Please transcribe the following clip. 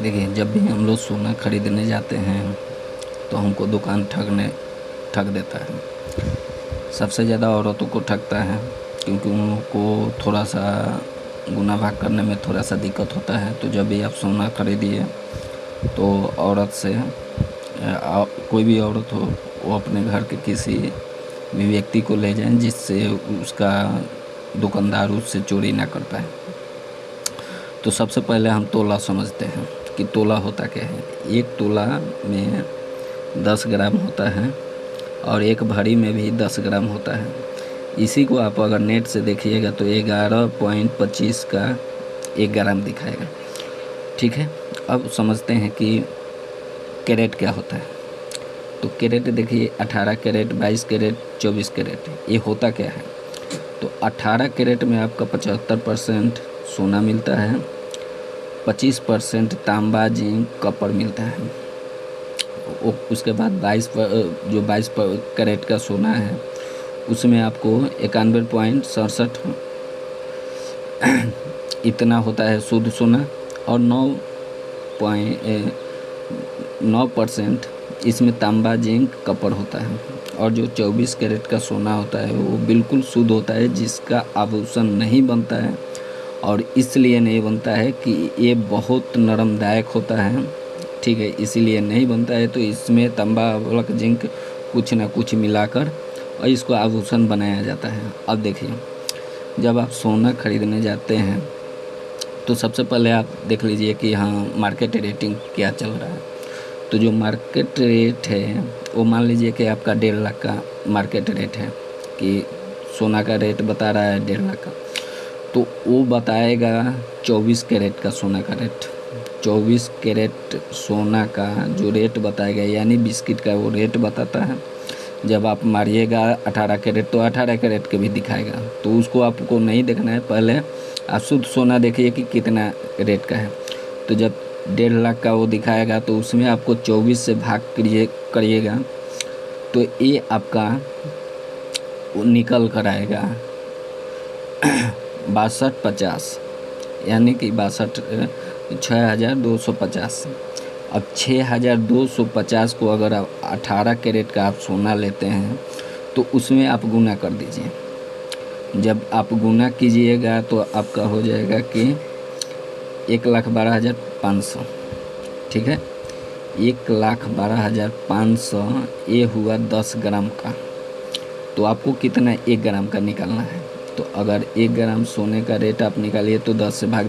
देखिए, जब भी हम लोग सोना खरीदने जाते हैं तो हमको दुकान ठग देता है। सबसे ज़्यादा औरतों को ठगता है, क्योंकि उनको थोड़ा सा गुना भाग करने में थोड़ा सा दिक्कत होता है। तो जब भी आप सोना खरीदिए तो औरत से कोई भी औरत हो, वो अपने घर के किसी भी व्यक्ति को ले जाएं, जिससे उसका दुकानदार उससे चोरी ना कर पाए। तो सबसे पहले हम तोला समझते हैं कि तोला होता क्या है। एक तोला में 10 ग्राम होता है और एक भरी में भी 10 ग्राम होता है। इसी को आप अगर नेट से देखिएगा तो 11.25 का 1 ग्राम दिखाएगा। ठीक है, अब समझते हैं कि कैरेट क्या होता है। तो कैरेट देखिए, 18 कैरेट, 22 कैरेट, 24 कैरेट, ये होता क्या है। तो 18 कैरेट में आपका 75% सोना मिलता है, 25% तांबा, जिंक, कॉपर मिलता है। उसके बाद 22 कैरेट का सोना है, उसमें आपको 91.67 इतना होता है शुद्ध सोना, और 9% इसमें तांबा, जिंक, कॉपर होता है। और जो 24 कैरेट का सोना होता है वो बिल्कुल शुद्ध होता है, जिसका आभूषण नहीं बनता है। और इसलिए नहीं बनता है कि ये बहुत नरमदायक होता है, ठीक है, इसीलिए नहीं बनता है। तो इसमें तांबा, बलक, जिंक कुछ ना कुछ मिलाकर और इसको आभूषण बनाया जाता है। अब देखिए, जब आप सोना खरीदने जाते हैं तो सबसे पहले आप देख लीजिए कि हाँ, मार्केट रेटिंग क्या चल रहा है। तो जो मार्केट रेट है वो मान लीजिए कि आपका 1.5 लाख का मार्केट रेट है, कि सोना का रेट बता रहा है 1.5 लाख का। तो वो बताएगा 24 कैरेट का सोना का रेट। 24 कैरेट सोना का जो रेट बताएगा, यानी बिस्किट का वो रेट बताता है। जब आप मारिएगा 18 कैरेट तो 18 कैरेट के भी दिखाएगा। तो उसको आपको नहीं देखना है, पहले आप शुद्ध सोना देखिए कि कितना रेट का है। तो जब 1.5 लाख का वो दिखाएगा तो उसमें आपको 24 से भाग करिएगा तो ये आपका निकल कर आएगा 6250, यानी कि 6250। अब 6250 को अगर आप 18 कैरेट का आप सोना लेते हैं तो उसमें आप गुना कर दीजिए। जब आप गुना कीजिएगा तो आपका हो जाएगा कि 1,12,500, ठीक है, 1,12,500। ये हुआ 10 ग्राम का। तो आपको कितना 1 ग्राम का निकालना है। तो अगर 1 ग्राम सोने का रेट आप निकालिए तो 10 से भाग